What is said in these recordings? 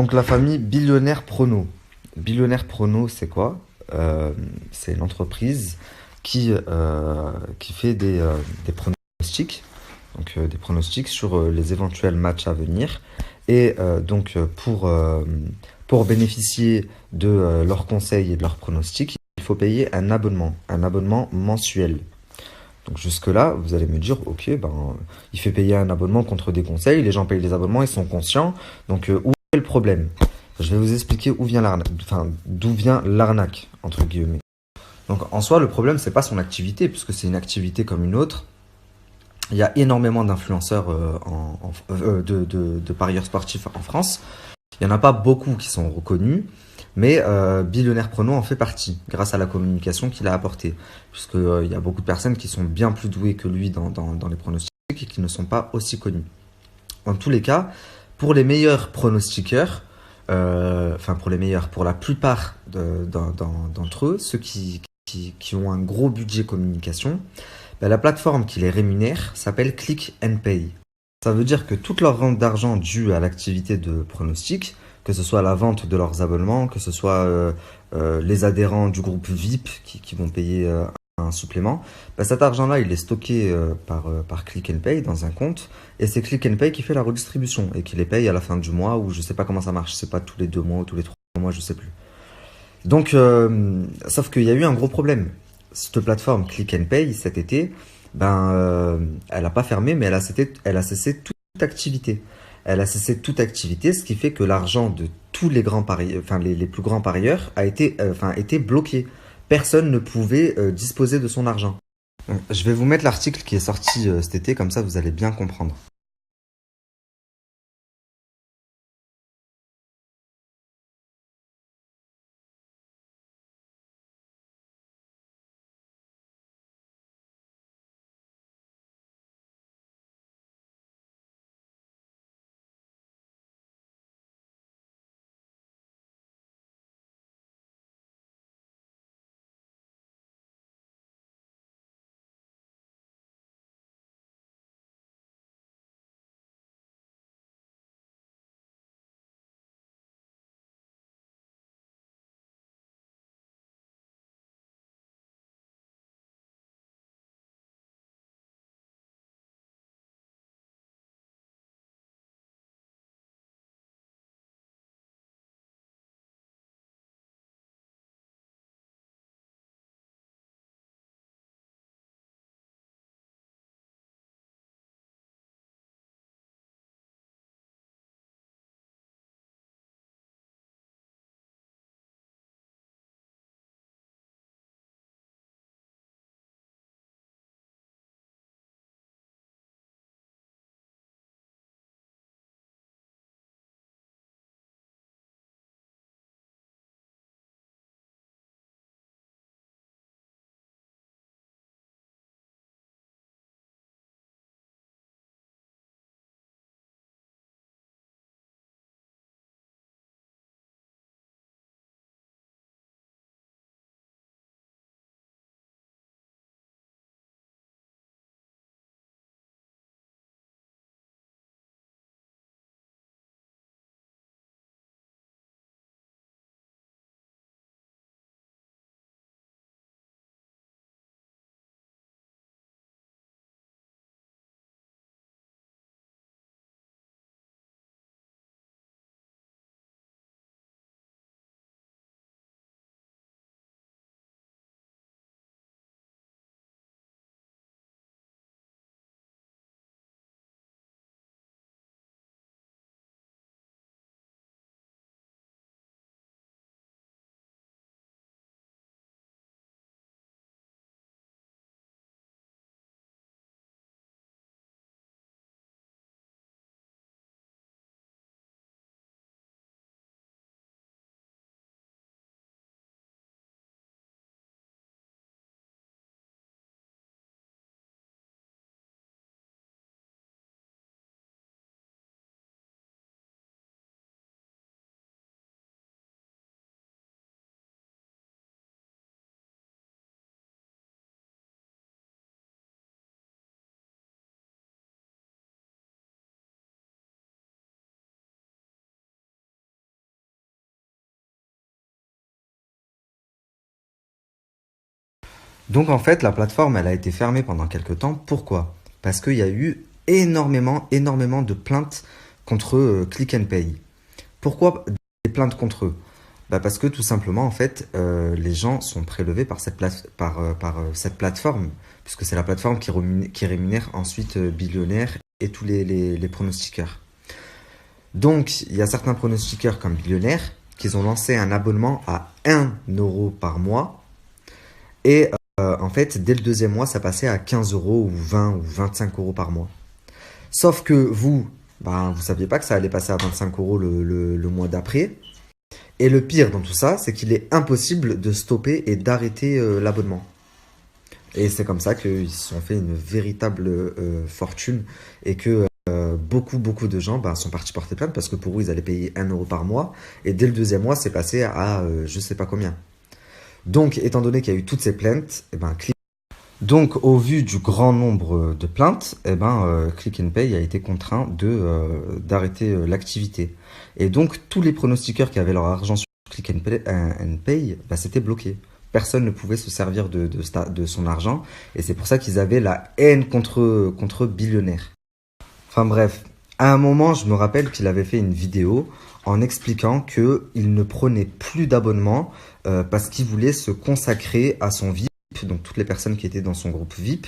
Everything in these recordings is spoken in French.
Donc la famille Billionnaire Prono. Billionnaire Prono, c'est quoi? C'est une entreprise qui fait des pronostics, des pronostics sur les éventuels matchs à venir. Et pour bénéficier de leurs conseils et de leurs pronostics, il faut payer un abonnement mensuel. Donc jusque-là, vous allez me dire, ok, il fait payer un abonnement contre des conseils, les gens payent les abonnements, ils sont conscients. Donc où est le problème? Je vais vous expliquer où vient l'arnaque, enfin d'où vient l'arnaque entre guillemets. Donc en soi, le problème c'est pas son activité, puisque c'est une activité comme une autre. Il y a énormément d'influenceurs de parieurs sportifs en France. Il n'y en a pas beaucoup qui sont reconnus, mais Billionnaire Prono en fait partie, grâce à la communication qu'il a apportée. Puisqu'il il y a beaucoup de personnes qui sont bien plus douées que lui dans les pronostics et qui ne sont pas aussi connues. En tous les cas, pour les meilleurs pronostiqueurs, pour les meilleurs, pour la plupart d'entre eux, ceux qui ont un gros budget communication, la plateforme qui les rémunère s'appelle Click and Pay. Ça veut dire que toute leur rente d'argent due à l'activité de pronostic, que ce soit la vente de leurs abonnements, que ce soit les adhérents du groupe VIP qui vont payer un supplément, cet argent-là, il est stocké par Click and Pay dans un compte, et c'est Click and Pay qui fait la redistribution et qui les paye à la fin du mois, ou je sais pas comment ça marche, c'est pas tous les 2 mois ou tous les 3 mois, je sais plus. Donc, sauf qu'il y a eu un gros problème. Cette plateforme Click and Pay cet été, elle a pas fermé, mais elle a cessé toute activité. Elle a cessé toute activité, ce qui fait que l'argent de tous les grands parieurs, enfin les plus grands parieurs, été bloqué. Personne ne pouvait disposer de son argent. Donc, je vais vous mettre l'article qui est sorti cet été, comme ça vous allez bien comprendre. Donc en fait, la plateforme, elle a été fermée pendant quelques temps. Pourquoi? Parce qu'il y a eu énormément de plaintes contre Click and Pay. Pourquoi des plaintes contre eux? Bah parce que tout simplement, en fait, les gens sont prélevés par par cette plateforme, puisque c'est la plateforme qui rémunère ensuite Billionnaire et tous les pronostiqueurs. Donc, il y a certains pronostiqueurs comme Billionnaire qui ont lancé un abonnement à 1 € par mois. Et en fait, dès le deuxième mois, ça passait à 15 € ou 20 ou 25 € par mois. Sauf que vous, ben, vous saviez pas que ça allait passer à 25 € le mois d'après. Et le pire dans tout ça, c'est qu'il est impossible de stopper et d'arrêter l'abonnement. Et c'est comme ça qu'ils se sont fait une véritable fortune et que beaucoup de gens ben, sont partis porter plainte parce que pour eux, ils allaient payer 1 € par mois. Et dès le deuxième mois, c'est passé à je sais pas combien. Donc, étant donné qu'il y a eu toutes ces plaintes, eh ben, donc, au vu du grand nombre de plaintes, eh ben, Click and Pay a été contraint d'arrêter l'activité. Et donc, tous les pronostiqueurs qui avaient leur argent sur Click and Pay, bah, c'était bloqué. Personne ne pouvait se servir de son argent. Et c'est pour ça qu'ils avaient la haine contre Billionnaire. Enfin bref, à un moment, je me rappelle qu'il avait fait une vidéo en expliquant qu'il ne prenait plus d'abonnement parce qu'il voulait se consacrer à son VIP, donc toutes les personnes qui étaient dans son groupe VIP,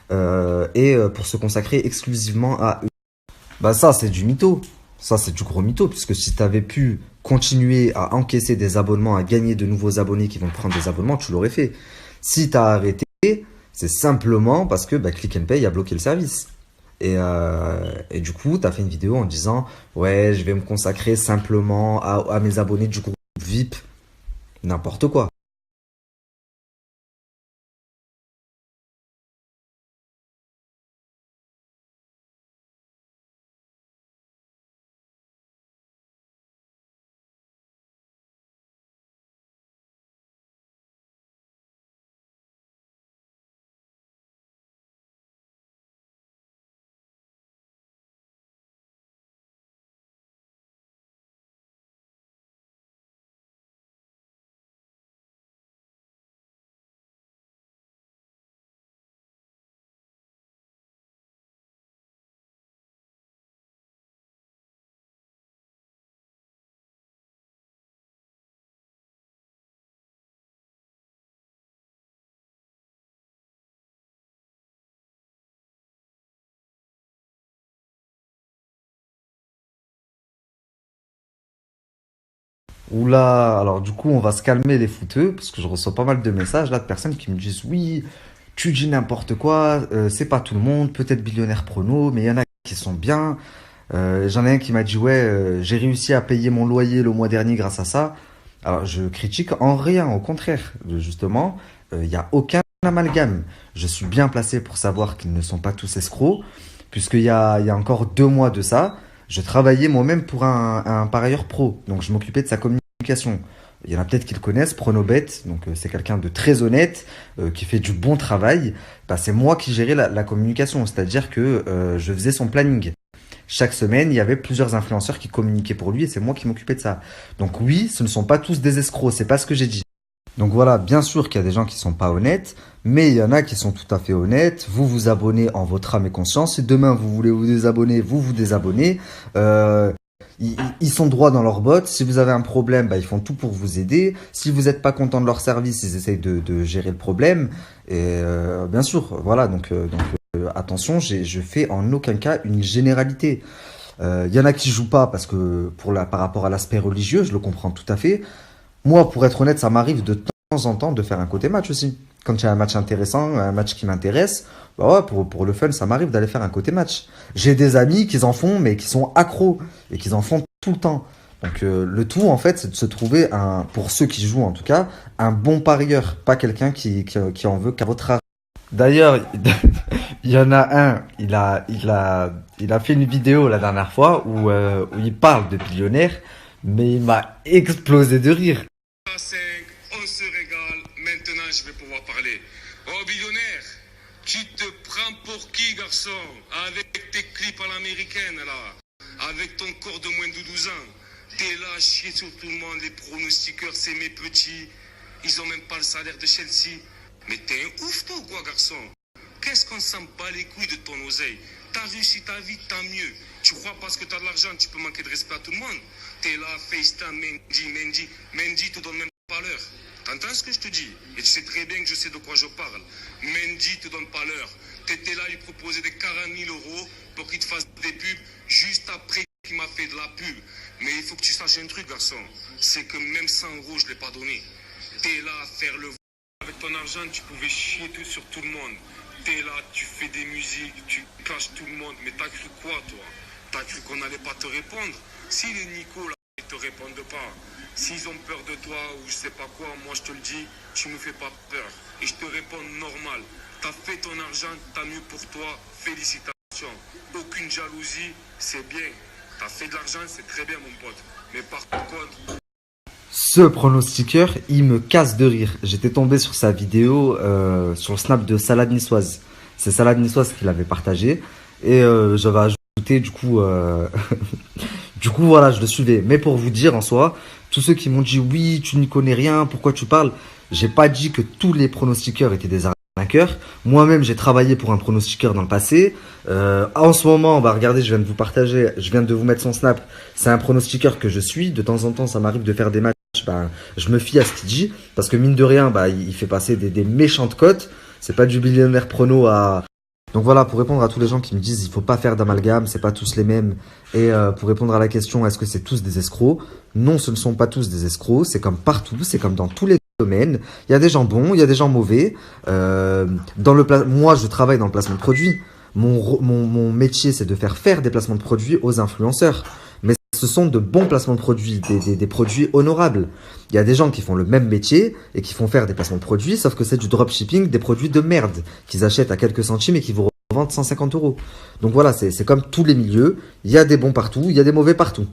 pour se consacrer exclusivement à eux. Bah ça, c'est du mytho. Ça, c'est du gros mytho, puisque si tu avais pu continuer à encaisser des abonnements, à gagner de nouveaux abonnés qui vont te prendre des abonnements, tu l'aurais fait. Si tu as arrêté, c'est simplement parce que bah, Click and Pay a bloqué le service. Et du coup, tu as fait une vidéo en disant ouais, je vais me consacrer simplement à mes abonnés du groupe VIP. N'importe quoi. Oula, alors du coup, on va se calmer les fouteux, parce que je reçois pas mal de messages là de personnes qui me disent oui, tu dis n'importe quoi, c'est pas tout le monde, peut-être Billionnaire Prono, mais il y en a qui sont bien. J'en ai un qui m'a dit ouais, j'ai réussi à payer mon loyer le mois dernier grâce à ça. Alors je critique en rien, au contraire, justement, il n'y a aucun amalgame. Je suis bien placé pour savoir qu'ils ne sont pas tous escrocs, puisqu'il y a encore 2 mois de ça, je travaillais moi-même pour un parieur pro, donc je m'occupais de sa communication. Il y en a peut-être qui le connaissent, Pronobet, donc c'est quelqu'un de très honnête, qui fait du bon travail. Bah, c'est moi qui gérais la communication, c'est-à-dire que je faisais son planning. Chaque semaine, il y avait plusieurs influenceurs qui communiquaient pour lui et c'est moi qui m'occupais de ça. Donc oui, ce ne sont pas tous des escrocs, c'est pas ce que j'ai dit. Donc voilà, bien sûr qu'il y a des gens qui sont pas honnêtes, mais il y en a qui sont tout à fait honnêtes. Vous vous abonnez en votre âme et conscience. Si demain vous voulez vous désabonner, vous vous désabonnez. Ils sont droits dans leurs bottes. Si vous avez un problème, bah, ils font tout pour vous aider. Si vous n'êtes pas content de leur service, ils essayent de gérer le problème. Et bien sûr, voilà. Attention, je fais en aucun cas une généralité. Il y en a qui jouent pas parce que par rapport à l'aspect religieux, je le comprends tout à fait. Moi, pour être honnête, ça m'arrive de temps en temps de faire un côté match aussi. Quand il y a un match intéressant, un match qui m'intéresse, bah ouais, pour le fun, ça m'arrive d'aller faire un côté match. J'ai des amis qui en font, mais qui sont accros et qui en font tout le temps. Donc le tout, en fait, c'est de se trouver, pour ceux qui jouent en tout cas, un bon parieur, pas quelqu'un qui en veut qu'à votre argent. D'ailleurs, il y en a un, il a fait une vidéo la dernière fois où il parle de Billionnaire, mais il m'a explosé de rire. 5, on se régale. Maintenant, je vais pouvoir parler. Oh, Billionnaire, tu te prends pour qui, garçon? Avec tes clips à l'américaine, là. Avec ton corps de moins de 12 ans. T'es là à chier sur tout le monde. Les pronostiqueurs, c'est mes petits. Ils ont même pas le salaire de Chelsea. Mais t'es un ouf toi ou quoi, garçon? Qu'est-ce qu'on s'en bat les couilles de ton oseille? T'as réussi ta vie, tant mieux. Tu crois parce que t'as de l'argent, tu peux manquer de respect à tout le monde? T'es là, FaceTime, Mendy te donne même pas l'heure. T'entends ce que je te dis? Et tu sais très bien que je sais de quoi je parle. Mendy te donne pas l'heure. T'étais là, lui proposer des 40 000 euros pour qu'il te fasse des pubs juste après qu'il m'a fait de la pub. Mais il faut que tu saches un truc, garçon. C'est que même 100 euros, je l'ai pas donné. T'es là à faire le... Avec ton argent, tu pouvais chier tout sur tout le monde. T'es là, tu fais des musiques, tu clashes tout le monde. Mais t'as cru quoi, toi? T'as cru qu'on n'allait pas te répondre? Si les Nico, là, ils te répondent pas, s'ils ont peur de toi ou je sais pas quoi, moi je te le dis, tu me fais pas peur. Et je te réponds normal. T'as fait ton argent, t'as mieux pour toi, félicitations. Aucune jalousie, c'est bien. T'as fait de l'argent, c'est très bien, mon pote. Mais par contre... Ce pronostiqueur, il me casse de rire. J'étais tombé sur sa vidéo sur le snap de Salade Niçoise. C'est Salade Niçoise qui l'avait partagé. Et j'avais ajouté, du coup, du coup, voilà, je le suivais. Mais pour vous dire, en soi, tous ceux qui m'ont dit, oui, tu n'y connais rien, pourquoi tu parles? J'ai pas dit que tous les pronostiqueurs étaient des arnaqueurs. Moi-même, j'ai travaillé pour un pronostiqueur dans le passé. En ce moment, bah, regardez, je viens de vous mettre son snap. C'est un pronostiqueur que je suis. De temps en temps, ça m'arrive de faire des matchs. Bah, je me fie à ce qu'il dit. Parce que mine de rien, bah, il fait passer des méchantes cotes. C'est pas du millionnaire prono à... Donc voilà, pour répondre à tous les gens qui me disent il faut pas faire d'amalgame, c'est pas tous les mêmes. Et pour répondre à la question est-ce que c'est tous des escrocs? Non, ce ne sont pas tous des escrocs. C'est comme partout, c'est comme dans tous les domaines. Il y a des gens bons, il y a des gens mauvais. Moi, je travaille dans le placement de produits. Mon métier, c'est de faire des placements de produits aux influenceurs. Mais ce sont de bons placements de produits, des produits honorables. Il y a des gens qui font le même métier et qui font faire des placements de produits, sauf que c'est du dropshipping, des produits de merde qu'ils achètent à quelques centimes et qui vous revendent 150 euros. Donc voilà, c'est comme tous les milieux. Il y a des bons partout, il y a des mauvais partout.